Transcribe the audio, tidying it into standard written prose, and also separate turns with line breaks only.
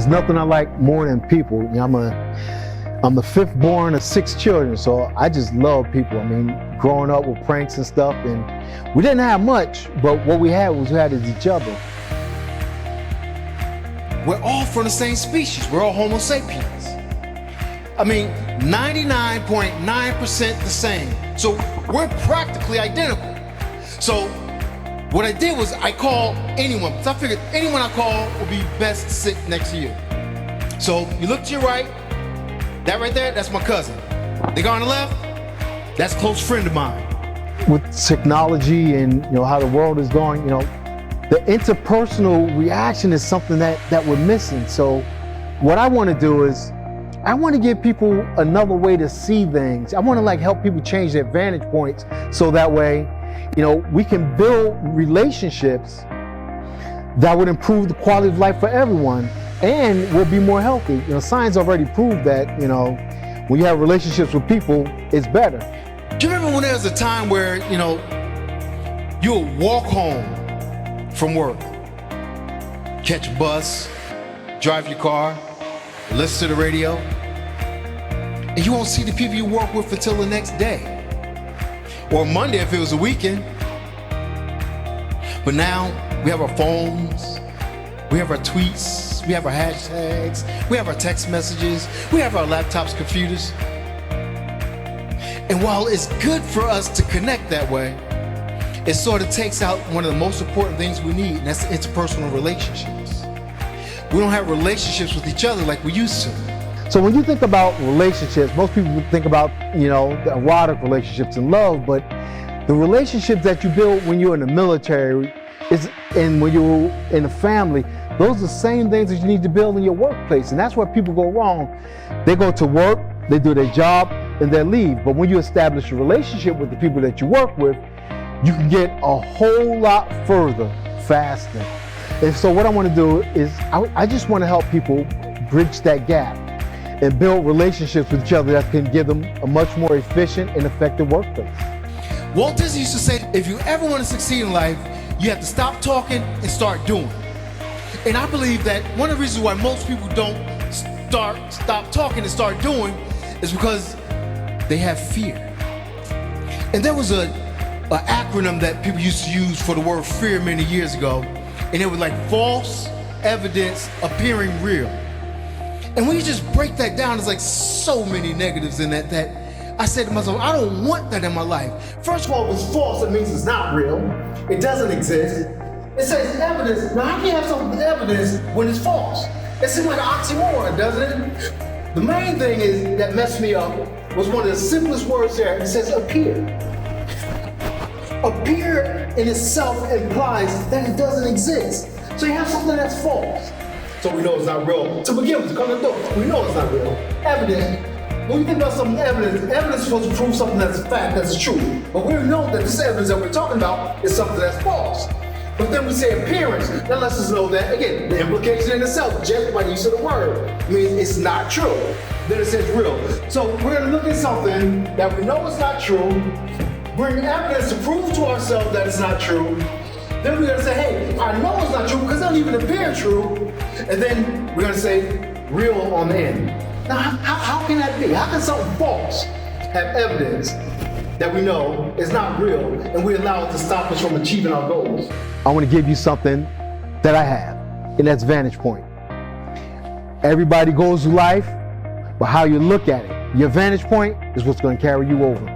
There's nothing I like more than people. You know, I'm the fifth born of 6 children, so I just love people. I mean, growing up with pranks and stuff, and we didn't have much, but what we had is each other.
We're all from the same species. We're all Homo sapiens. I mean, 99.9% the same. So we're practically identical. So what I did was I called anyone, because I figured anyone I call would be best to sit next to you. So you look to your right, that right there, that's my cousin. They go on the left, that's a close friend of mine.
With technology and how the world is going, the interpersonal reaction is something that we're missing. So what I want to do is I want to give people another way to see things. I want to help people change their vantage points, so that way, we can build relationships that would improve the quality of life for everyone, and we'll be more healthy. Science already proved that, when you have relationships with people, it's better.
Do you remember when there was a time where, you would walk home from work, catch a bus, drive your car, listen to the radio, and you won't see the people you work with until the next day. Or Monday if it was a weekend. But now we have our phones, we have our tweets, we have our hashtags, we have our text messages, we have our laptops, computers. And while it's good for us to connect that way, it sort of takes out one of the most important things we need, and that's interpersonal relationships. We don't have relationships with each other like we used to.
So when you think about relationships, most people think about, the erotic relationships and love, but the relationships that you build when you're in the military and when you're in a family, those are the same things that you need to build in your workplace. And that's where people go wrong. They go to work, they do their job, and they leave. But when you establish a relationship with the people that you work with, you can get a whole lot further, faster. And so what I want to do is, I just want to help people bridge that gap and build relationships with each other that can give them a much more efficient and effective workplace.
Walt Disney used to say, if you ever want to succeed in life, you have to stop talking and start doing. And I believe that one of the reasons why most people don't stop talking and start doing is because they have fear. And there was an acronym that people used to use for the word fear many years ago, and it was like false evidence appearing real. And when you just break that down, there's like so many negatives in that I said to myself, I don't want that in my life. First of all, it was false, it means it's not real. It doesn't exist. It says evidence. Now, how can you have some evidence when it's false? It seems like an oxymoron, doesn't it? The main thing that messed me up was one of the simplest words there. It says appear. Appear in itself implies that it doesn't exist. So you have something that's false. So we know it's not real. To begin with, to come to know, we know it's not real. Evidence. When you think about something evidence is supposed to prove something that's a fact, that's true. But we know that this evidence that we're talking about is something that's false. But then we say appearance. That lets us know that, again, the implication in itself, just by the use of the word, means it's not true. Then it says real. So we're going to look at something that we know is not true, bring evidence to prove to ourselves that it's not true. Then we're going to say, hey, I know it's not true because it doesn't even appear true. And then we're going to say real on the end. Now, how can that be? How can something false have evidence that we know is not real, and we allow it to stop us from achieving our goals?
I want to give you something that I have, and that's vantage point. Everybody goes through life, but how you look at it, your vantage point is what's going to carry you over.